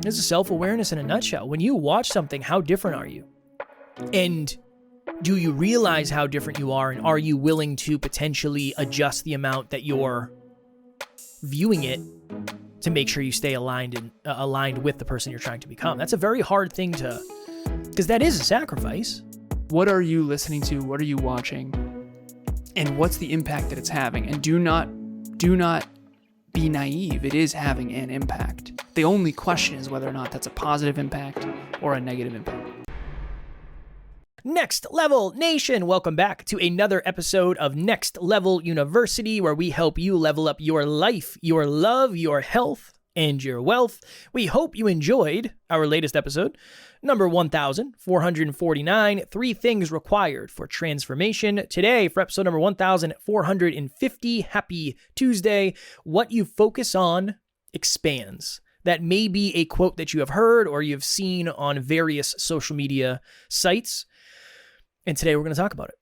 This is self-awareness in a nutshell. When you watch something, how different are you? And do you realize how different you are? And are you willing to potentially adjust the amount that you're viewing it to make sure you stay aligned with the person you're trying to become? That's a very hard thing to, because that is a sacrifice. What are you listening to? What are you watching? And what's the impact that it's having? And do not be naive. It is having an impact. The only question is whether or not that's a positive impact or a negative impact. Next Level Nation, welcome back to another episode of Next Level University, where we help you level up your life, your love, your health, and your wealth. We hope you enjoyed our latest episode, number 1449, 3 Things Required for Transformation. Today, for episode number 1450, happy Tuesday, what you focus on expands. That may be a quote that you have heard or you've seen on various social media sites. And today we're going to talk about it.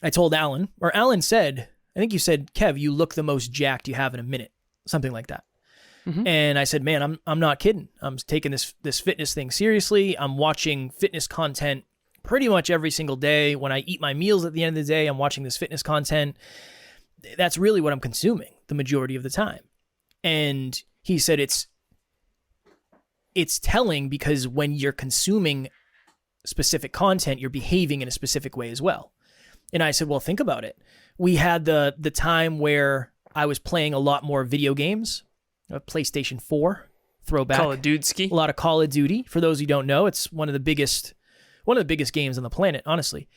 I told Alan, or Alan said, I think you said, Kev, you look the most jacked you have in a minute. Something like that. Mm-hmm. And I said, man, I'm not kidding. I'm taking this fitness thing seriously. I'm watching fitness content pretty much every single day. When I eat my meals at the end of the day, I'm watching this fitness content. That's really what I'm consuming the majority of the time. And he said it's telling because when you're consuming specific content, you're behaving in a specific way as well. And I said, well, think about it. We had the time where I was playing a lot more video games, PlayStation 4, throwback. Call of Duty. A lot of Call of Duty. For those who don't know, it's one of the biggest games on the planet, honestly.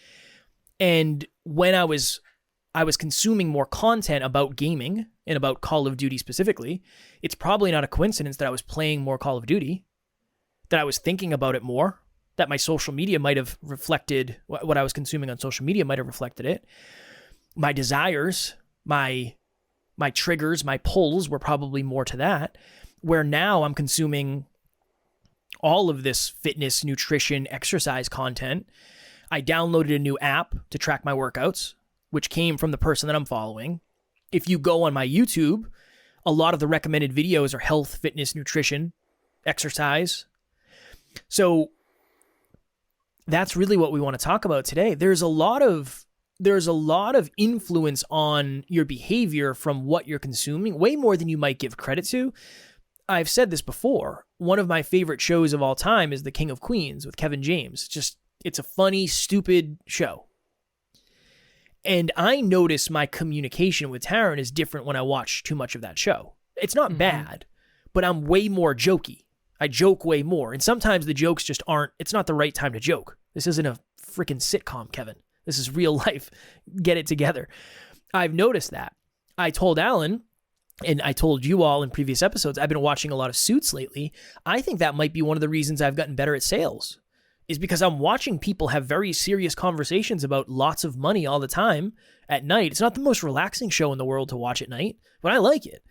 And when I was consuming more content about gaming and about Call of Duty specifically, it's probably not a coincidence that I was playing more Call of Duty, that I was thinking about it more, that my social media might have reflected, what I was consuming on social media might have reflected it. My desires, my triggers, my pulls were probably more to that, where now I'm consuming all of this fitness, nutrition, exercise content. I downloaded a new app to track my workouts, which came from the person that I'm following. If you go on my YouTube, a lot of the recommended videos are health, fitness, nutrition, exercise. So that's really what we want to talk about today. There's a lot of influence on your behavior from what you're consuming, way more than you might give credit to. I've said this before. One of my favorite shows of all time is The King of Queens with Kevin James. It's a funny, stupid show. And I notice my communication with Taryn is different when I watch too much of that show. It's not bad, but I'm way more jokey. I joke way more. And sometimes the jokes just it's not the right time to joke. This isn't a freaking sitcom, Kevin. This is real life. Get it together. I've noticed that. I told Alan, and I told you all in previous episodes, I've been watching a lot of Suits lately. I think that might be one of the reasons I've gotten better at sales, is because I'm watching people have very serious conversations about lots of money all the time at night. It's not the most relaxing show in the world to watch at night, but I like it.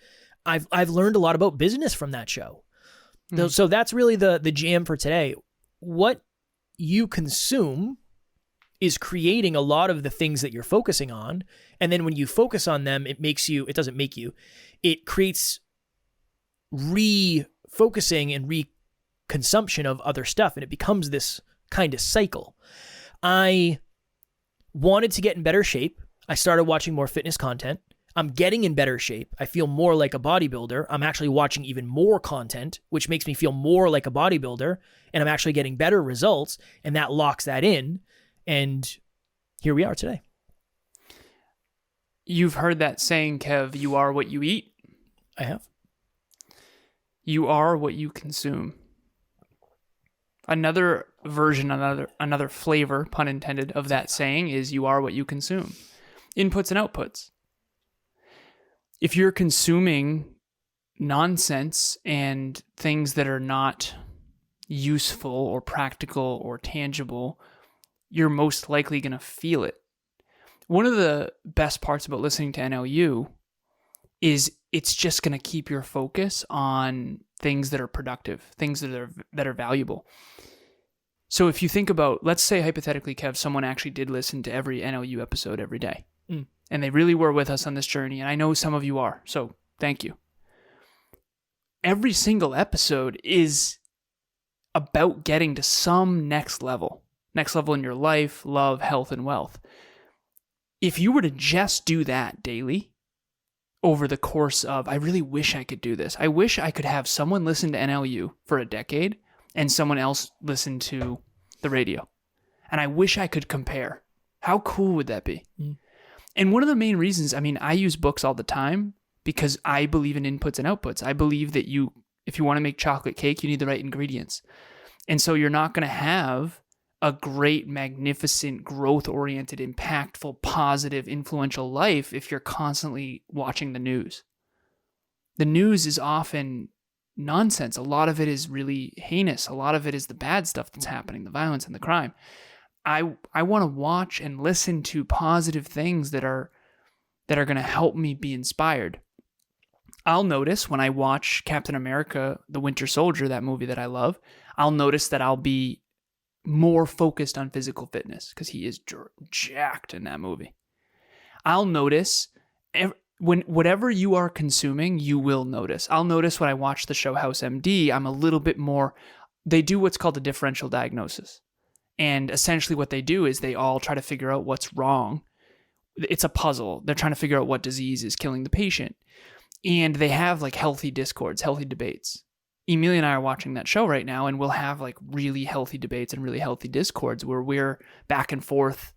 I've learned a lot about business from that show. So that's really the jam for today. What you consume is creating a lot of the things that you're focusing on. And then when you focus on them, it creates refocusing and reconsumption of other stuff. And it becomes this kind of cycle. I wanted to get in better shape. I started watching more fitness content. I'm getting in better shape. I feel more like a bodybuilder. I'm actually watching even more content, which makes me feel more like a bodybuilder, and I'm actually getting better results, and that locks that in, and here we are today. You've heard that saying, Kev, you are what you eat? I have. You are what you consume. Another version, another flavor, pun intended, of that saying is you are what you consume. Inputs and outputs. If you're consuming nonsense and things that are not useful or practical or tangible, you're most likely going to feel it. One of the best parts about listening to NLU is it's just going to keep your focus on things that are productive, things that are valuable. So if you think about, let's say hypothetically, Kev, someone actually did listen to every NLU episode every day. And they really were with us on this journey. And I know some of you are. So thank you. every single episode is about getting to some next level in your life, love, health, and wealth. If you were to just do that daily over the course of, I really wish I could do this. I wish I could have someone listen to NLU for a decade and someone else listen to the radio. And I wish I could compare. How cool would that be? Mm. And one of the main reasons, I use books all the time because I believe in inputs and outputs. I believe that if you want to make chocolate cake, you need the right ingredients. And so you're not going to have a great, magnificent, growth-oriented, impactful, positive, influential life if you're constantly watching the news. The news is often nonsense. A lot of it is really heinous. A lot of it is the bad stuff that's happening, the violence and the crime. I want to watch and listen to positive things that are going to help me be inspired. I'll notice when I watch Captain America, The Winter Soldier, that movie that I love, I'll notice that I'll be more focused on physical fitness because he is jacked in that movie. I'll notice when whatever you are consuming, you will notice. I'll notice when I watch the show House MD, I'm a little bit more, they do what's called a differential diagnosis. And essentially what they do is they all try to figure out what's wrong. It's a puzzle. They're trying to figure out what disease is killing the patient. And they have like healthy discords, healthy debates. Emilia and I are watching that show right now, and we'll have like really healthy debates and really healthy discords where we're back and forth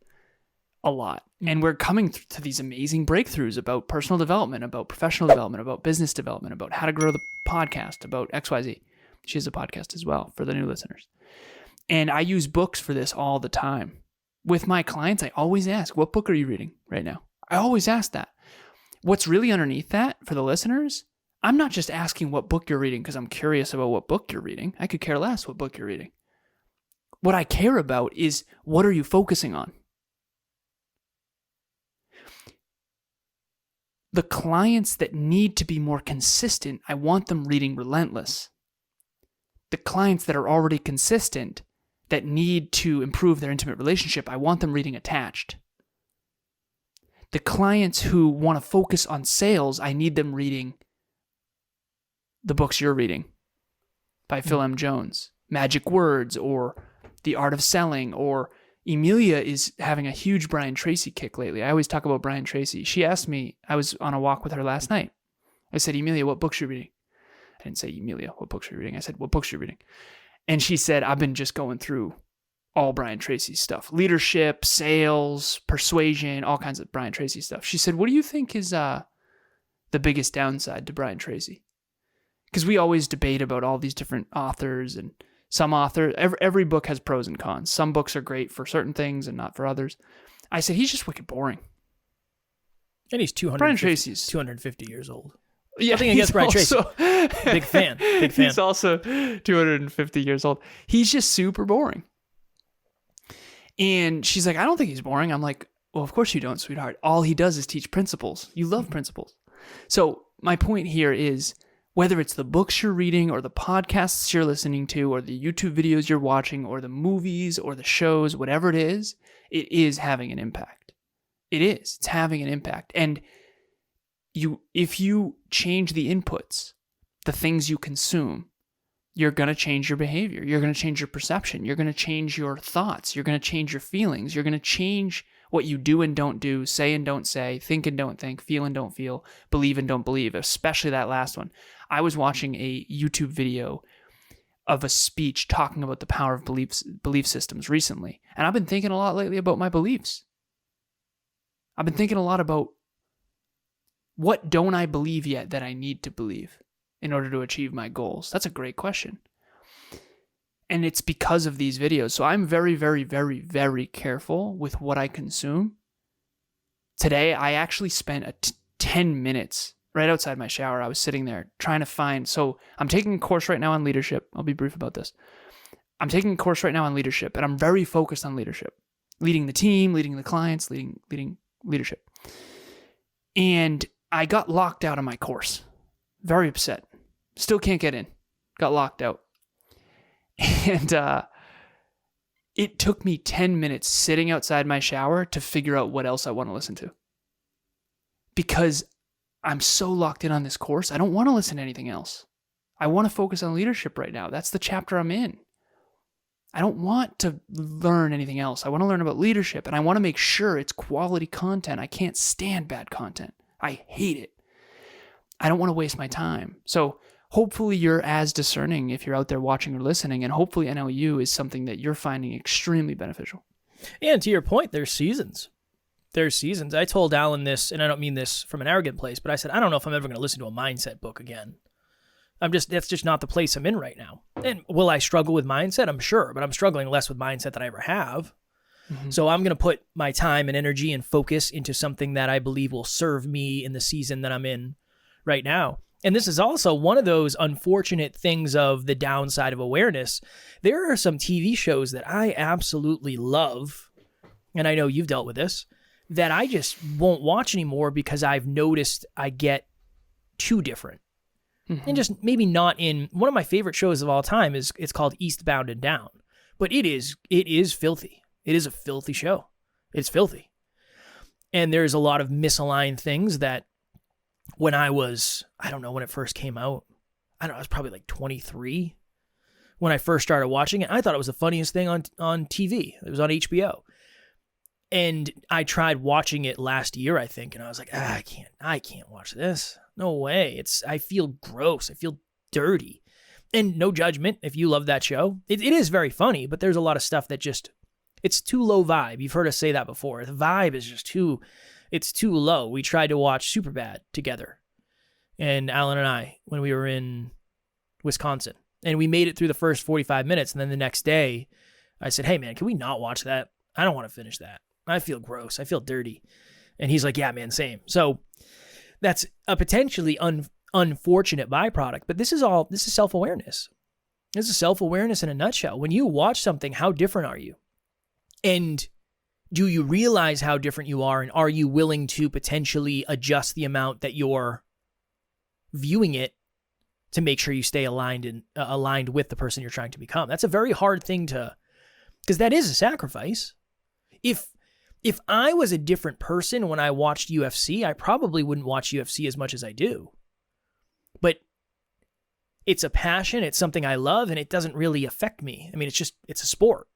a lot. And we're coming to these amazing breakthroughs about personal development, about professional development, about business development, about how to grow the podcast, about XYZ. She has a podcast as well for the new listeners. And I use books for this all the time. With my clients, I always ask, what book are you reading right now? I always ask that. What's really underneath that for the listeners, I'm not just asking what book you're reading because I'm curious about what book you're reading. I could care less what book you're reading. What I care about is what are you focusing on? The clients that need to be more consistent, I want them reading Relentless. The clients that are already consistent, that need to improve their intimate relationship, I want them reading Attached. The clients who want to focus on sales, I need them reading the books you're reading by Phil M. Jones, Magic Words, or The Art of Selling, or Emilia is having a huge Brian Tracy kick lately. I always talk about Brian Tracy. She asked me, I was on a walk with her last night. I said, Emilia, what books are you reading? I didn't say, Emilia, what books are you reading? I said, what books are you reading? And she said, I've been just going through all Brian Tracy's stuff. Leadership, sales, persuasion, all kinds of Brian Tracy stuff. She said, what do you think is the biggest downside to Brian Tracy? Because we always debate about all these different authors, and some authors, every book has pros and cons. Some books are great for certain things and not for others. I said, he's just wicked boring. And he's 250 years old. Yeah, nothing against Brian Tracy. Big fan. He's also 250 years old. He's just super boring. And she's like, I don't think he's boring. I'm like, well, of course you don't, sweetheart. All he does is teach principles. You love principles. So my point here is, whether it's the books you're reading or the podcasts you're listening to or the YouTube videos you're watching or the movies or the shows, whatever it is having an impact. It is. It's having an impact. And if you change the inputs, the things you consume, you're going to change your behavior. You're going to change your perception. You're going to change your thoughts. You're going to change your feelings. You're going to change what you do and don't do, say and don't say, think and don't think, feel and don't feel, believe and don't believe, especially that last one. I was watching a YouTube video of a speech talking about the power of belief systems recently. And I've been thinking a lot lately about my beliefs. I've been thinking a lot about what don't I believe yet that I need to believe in order to achieve my goals? That's a great question. And it's because of these videos. So I'm very, very, very, very careful with what I consume. Today, I actually spent 10 minutes right outside my shower. I was sitting there trying to find. So I'm taking a course right now on leadership. I'll be brief about this. I'm taking a course right now on leadership, and I'm very focused on leadership. Leading the team, leading the clients, leading leadership. And I got locked out of my course. Very upset. Still can't get in. Got locked out. And it took me 10 minutes sitting outside my shower to figure out what else I want to listen to. Because I'm so locked in on this course, I don't want to listen to anything else. I want to focus on leadership right now. That's the chapter I'm in. I don't want to learn anything else. I want to learn about leadership, and I want to make sure it's quality content. I can't stand bad content. I hate it. I don't want to waste my time. So hopefully you're as discerning if you're out there watching or listening, and hopefully NLU is something that you're finding extremely beneficial. And to your point, there's seasons. I told Alan this, and I don't mean this from an arrogant place, but I said, I don't know if I'm ever going to listen to a mindset book again. That's just not the place I'm in right now. And will I struggle with mindset? I'm sure, but I'm struggling less with mindset than I ever have. Mm-hmm. So I'm going to put my time and energy and focus into something that I believe will serve me in the season that I'm in right now. And this is also one of those unfortunate things of the downside of awareness. There are some TV shows that I absolutely love, and I know you've dealt with this, that I just won't watch anymore because I've noticed I get too different. Mm-hmm. And just maybe not in one of my favorite shows of all time it's called Eastbound and Down. But it is filthy. It is a filthy show. It's filthy. And there's a lot of misaligned things that when I don't know when it first came out. I was probably like 23 when I first started watching it. I thought it was the funniest thing on TV. It was on HBO. And I tried watching it last year, I think, and I was like, I can't watch this. No way. I feel gross. I feel dirty. And no judgment if you love that show. It is very funny, but there's a lot of stuff that it's too low vibe. You've heard us say that before. The vibe is just too low. We tried to watch Superbad together, and Alan and I, when we were in Wisconsin, and we made it through the first 45 minutes, and then the next day, I said, hey man, can we not watch that? I don't want to finish that. I feel gross. I feel dirty. And he's like, yeah, man, same. So that's a potentially unfortunate byproduct, but this is self-awareness. This is self-awareness in a nutshell. When you watch something, how different are you? And do you realize how different you are? And are you willing to potentially adjust the amount that you're viewing it to make sure you stay aligned with the person you're trying to become? That's a very hard thing because that is a sacrifice. If I was a different person when I watched UFC, I probably wouldn't watch UFC as much as I do. But it's a passion, it's something I love, and it doesn't really affect me. I mean, it's a sport.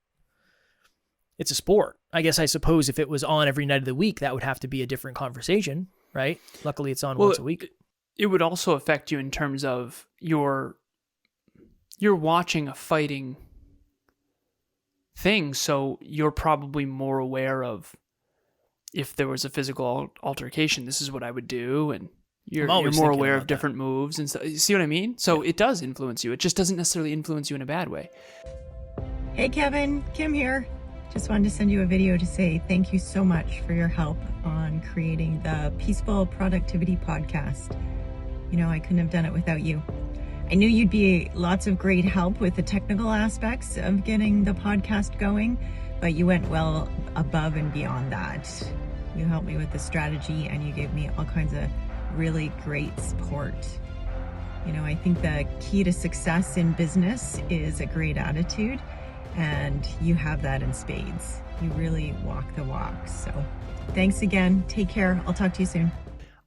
It's a sport. I guess I suppose if it was on every night of the week, that would have to be a different conversation, right? Luckily, it's on once a week. It would also affect you in terms of you're watching a fighting thing, so you're probably more aware of if there was a physical altercation, this is what I would do, and you're more aware of different moves and stuff. You see what I mean? So It does influence you. It just doesn't necessarily influence you in a bad way. Hey Kevin, Kim here. Just wanted to send you a video to say thank you so much for your help on creating the Peaceful Productivity Podcast. I couldn't have done it without you. I knew you'd be lots of great help with the technical aspects of getting the podcast going, but you went well above and beyond that. You helped me with the strategy and you gave me all kinds of really great support. I think the key to success in business is a great attitude, and you have that in spades. You really walk the walk. So thanks again. Take care. I'll talk to you soon.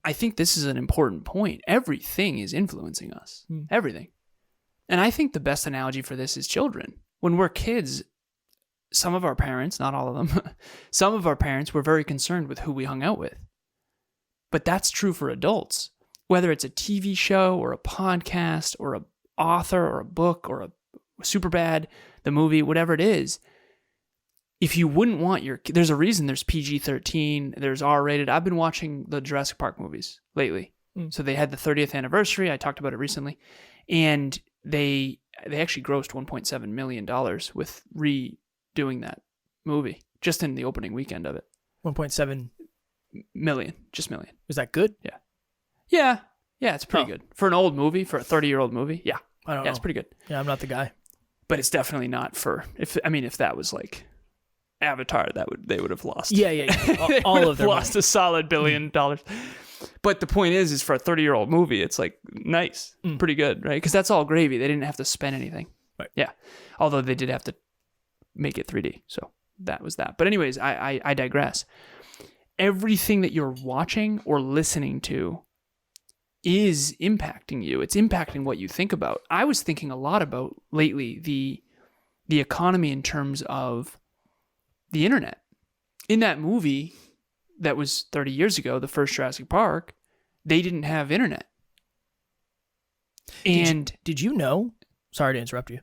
I think this is an important point. Everything is influencing us. Everything. And I think the best analogy for this is children. When we're kids, some of our parents, not all of them, some of our parents were very concerned with who we hung out with. But that's true for adults. Whether it's a TV show or a podcast or an author or a book or a Superbad, the movie, whatever it is, if you wouldn't want there's a reason there's PG-13, there's R-rated. I've been watching the Jurassic Park movies lately. So they had the 30th anniversary. I talked about it recently. And they actually grossed $1.7 million with redoing that movie just in the opening weekend of it. 1.7 million, just million. Was that good? Yeah, it's pretty good. For an old movie, for a 30-year-old movie, yeah. I don't know. It's pretty good. Yeah, I'm not the guy. But it's definitely not if that was like Avatar, they would have lost. Yeah. All of them lost a solid $1 billion. But the point is for a 30-year-old movie, it's like nice, pretty good, right? Because that's all gravy. They didn't have to spend anything. Right. Yeah. Although they did have to make it 3D. So that was that. But anyways, I digress. Everything that you're watching or listening to is impacting you. It's impacting what you think about. I was thinking a lot about lately the economy in terms of the internet. In that movie that was 30 years ago, the first Jurassic Park, they didn't have internet. And did you know? Sorry to interrupt you.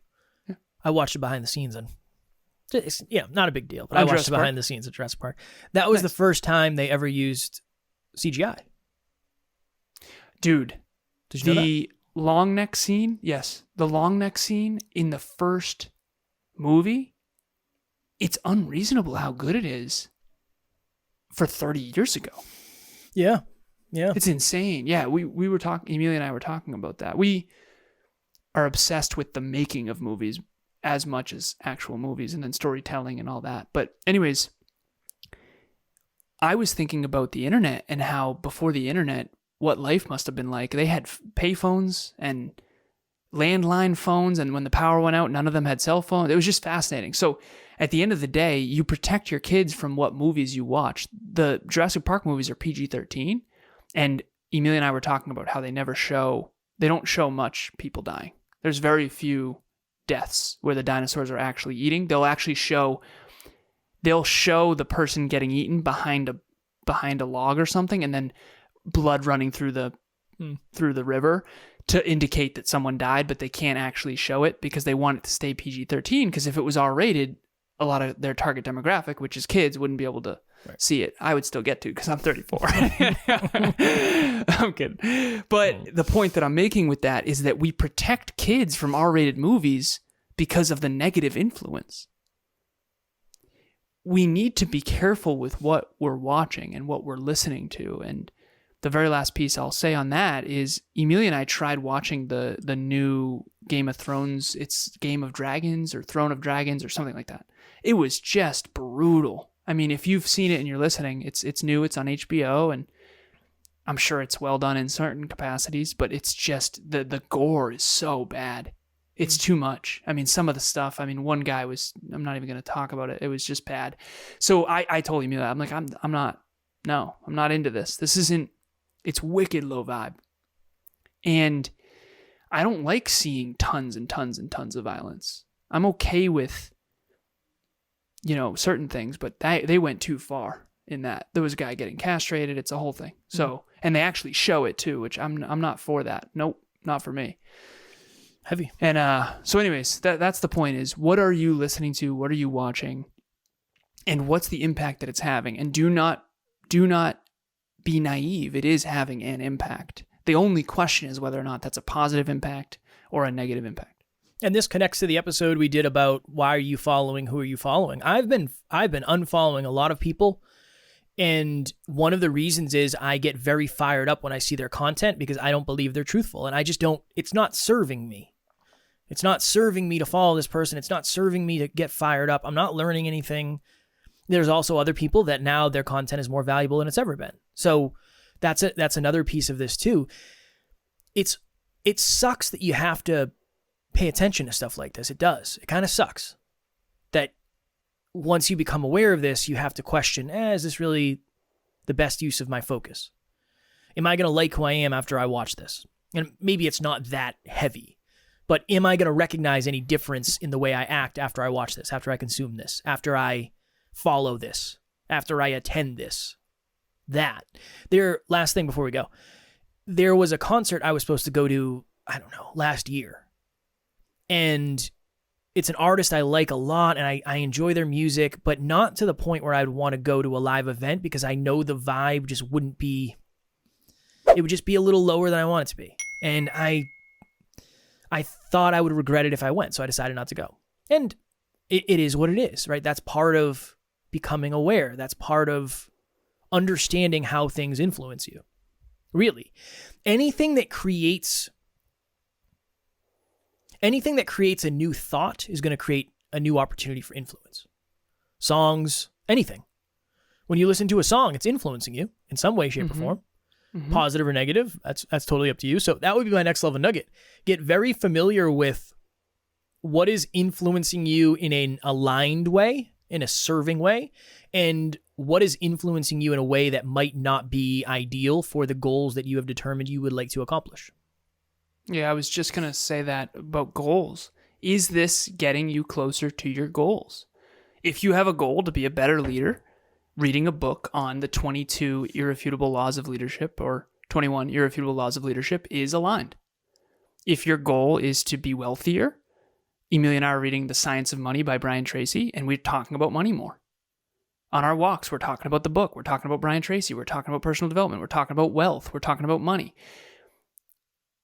Yeah. I watched it behind the scenes, and not a big deal, but I watched Jurassic it behind Park? the scenes at Jurassic Park. That was Nice. the first time they ever used CGI. Dude, Did you know that? the long neck scene, yes, the long neck scene in the first movie, it's unreasonable how good it is for 30 years ago. Yeah. Yeah. It's insane. Yeah, we were talking, Emilia and I were talking about that. We are obsessed with the making of movies as much as actual movies and then storytelling and all that. But anyways, I was thinking about the internet and how before the internet, what life must have been like. They had payphones and landline phones, and when the power went out, none of them had cell phones. It was just fascinating. So at the end of the day, you protect your kids from what movies you watch. The Jurassic Park movies are PG-13, and Emilia and I were talking about how they don't show much people dying. There's very few deaths where the dinosaurs are actually eating. They'll show the person getting eaten behind a log or something, and then blood running through the river to indicate that someone died, but they can't actually show it because they want it to stay PG-13, because if it was R-rated, a lot of their target demographic, which is kids, wouldn't be able to see it. I would still get to because I'm 34. I'm kidding. But the point that I'm making with that is that we protect kids from R-rated movies because of the negative influence. We need to be careful with what we're watching and what we're listening to. And the very last piece I'll say on that is Emilia and I tried watching the new Game of Thrones. It's Game of Dragons or Throne of Dragons or something like that. It was just brutal. I mean, if you've seen it and you're listening, it's new. It's on HBO, and I'm sure it's well done in certain capacities, but it's just the gore is so bad. It's too much. I mean, some of the stuff, one guy I'm not even going to talk about it. It was just bad. So I told Emilia, I'm like, I'm not into this. It's wicked low vibe. And I don't like seeing tons and tons and tons of violence. I'm okay with, certain things, but they went too far in that. There was a guy getting castrated. It's a whole thing. So, and they actually show it too, which I'm not for that. Nope, not for me. Heavy. And so anyways, that's the point is, what are you listening to? What are you watching? And what's the impact that it's having? And do not be naive. It is having an impact. The only question is whether or not that's a positive impact or a negative impact. And this connects to the episode we did about why are you following, who are you following? I've been unfollowing a lot of people, and one of the reasons is I get very fired up when I see their content because I don't believe they're truthful, and I just don't. It's not serving me. It's not serving me to follow this person. It's not serving me to get fired up. I'm not learning anything. There's also other people that now their content is more valuable than it's ever been. So that's it. That's another piece of this too. It sucks that you have to pay attention to stuff like this. It does. It kind of sucks that once you become aware of this, you have to question, is this really the best use of my focus? Am I going to like who I am after I watch this? And maybe it's not that heavy, but am I going to recognize any difference in the way I act after I watch this, after I consume this, after I follow this, after I attend this? Last thing before we go, there was a concert I was supposed to go to, last year. And it's an artist I like a lot, and I enjoy their music, but not to the point where I'd want to go to a live event because I know the vibe just wouldn't be, it would just be a little lower than I want it to be. And I thought I would regret it if I went, so I decided not to go. And it is what it is, right? That's part of becoming aware. That's part of understanding how things influence you. Really. Anything that creates a new thought is going to create a new opportunity for influence. Songs, anything. When you listen to a song, it's influencing you in some way, shape, or form. Mm-hmm. Positive or negative, that's totally up to you. So that would be my next level nugget. Get very familiar with what is influencing you in an aligned way in a serving way, and what is influencing you in a way that might not be ideal for the goals that you have determined you would like to accomplish. Yeah, I was just going to say that about goals. Is this getting you closer to your goals? If you have a goal to be a better leader, reading a book on the 22 irrefutable laws of leadership or 21 irrefutable laws of leadership is aligned. If your goal is to be wealthier, Emilia and I are reading The Science of Money by Brian Tracy, and we're talking about money more. On our walks, we're talking about the book. We're talking about Brian Tracy. We're talking about personal development. We're talking about wealth. We're talking about money.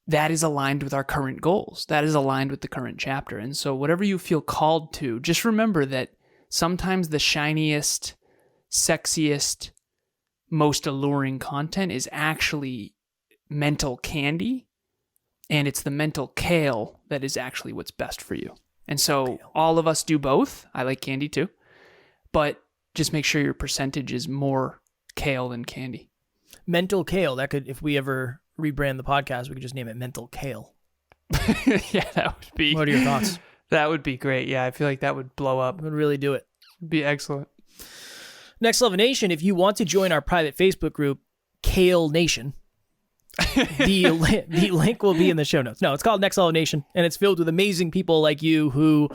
That is aligned with our current goals. That is aligned with the current chapter. And so whatever you feel called to, just remember that sometimes the shiniest, sexiest, most alluring content is actually mental candy, and it's the mental kale that is actually what's best for you. And so all of us do both. I like candy too, but just make sure your percentage is more kale than candy. Mental kale, that could, if we ever rebrand the podcast, we could just name it Mental Kale. Yeah, that would be. What are your thoughts? That would be great. Yeah, I feel like that would blow up. It would really do it. It'd be excellent. Next Level Nation, if you want to join our private Facebook group, Kale Nation, the link will be in the show notes. No, it's called Next Level Nation, and it's filled with amazing people like you who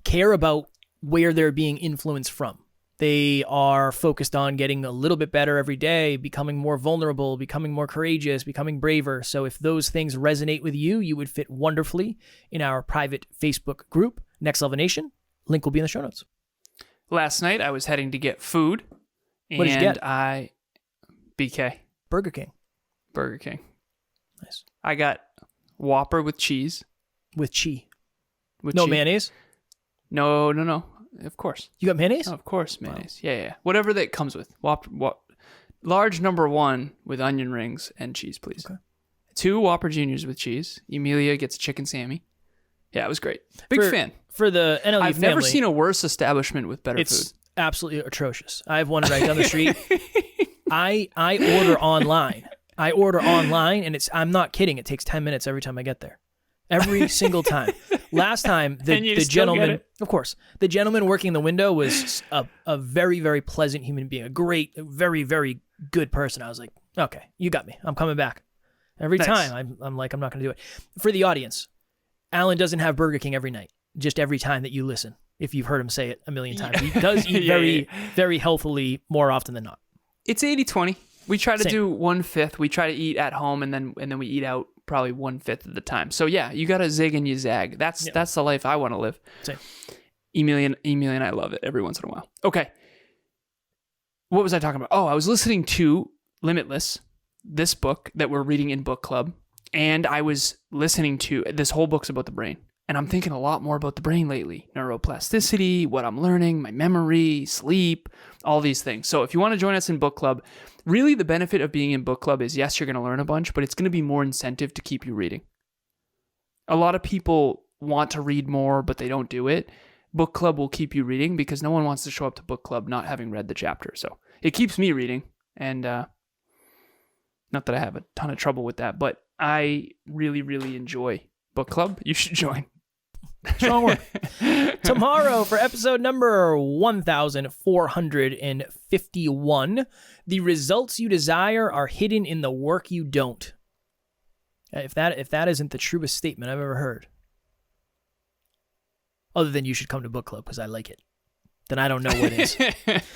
care about where they're being influenced from. They are focused on getting a little bit better every day, becoming more vulnerable, becoming more courageous, becoming braver. So if those things resonate with you, you would fit wonderfully in our private Facebook group, Next Level Nation. Link will be in the show notes. Last night, I was heading to get food. What did you get? BK. Burger King. Burger King. Nice. I got Whopper with cheese. With cheese. With no cheese. Mayonnaise? No. Of course. You got mayonnaise? Oh, of course, mayonnaise. Wow. Yeah. Whatever that comes with. Whopper, large number 1 with onion rings and cheese, please. Okay. 2 Whopper Juniors with cheese. Emilia gets a chicken Sammy. Yeah, it was great. Big fan. For the NLU I've family, never seen a worse establishment with better food. It's absolutely atrocious. I have one right down the street. I order online. And I'm not kidding. It takes 10 minutes every time I get there. Every single time. Last time, the gentleman, of course, the gentleman working the window was a very, very pleasant human being, a great, very, very good person. I was like, okay, you got me. I'm coming back. Every time, I'm like, I'm not going to do it. For the audience, Alan doesn't have Burger King every night, just every time that you listen, if you've heard him say it a million times. He does eat very healthily more often than not. It's 80-20. We try to do 1/5. We try to eat at home, and then we eat out probably 1/5 of the time. So yeah, you got to zig and you zag. That's the life I want to live. Same. Emilia and I love it every once in a while. Okay. What was I talking about? Oh, I was listening to Limitless, this book that we're reading in book club, and I was listening to this whole book's about the brain. And I'm thinking a lot more about the brain lately. Neuroplasticity, what I'm learning, my memory, sleep, all these things. So if you want to join us in book club, really the benefit of being in book club is, yes, you're going to learn a bunch, but it's going to be more incentive to keep you reading. A lot of people want to read more, but they don't do it. Book club will keep you reading because no one wants to show up to book club not having read the chapter. So it keeps me reading. And not that I have a ton of trouble with that, but I really, really enjoy book club. You should join. Strong word. Tomorrow for episode number 1451, the results you desire are hidden in the work you don't. If that isn't the truest statement I've ever heard, other than you should come to book club because I like it, then I don't know what is.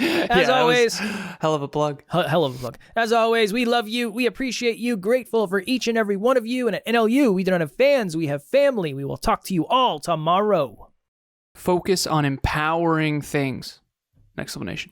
As always, hell of a plug. Hell of a plug. As always, we love you. We appreciate you. Grateful for each and every one of you. And at NLU, we don't have fans. We have family. We will talk to you all tomorrow. Focus on empowering things. Next Level Nation.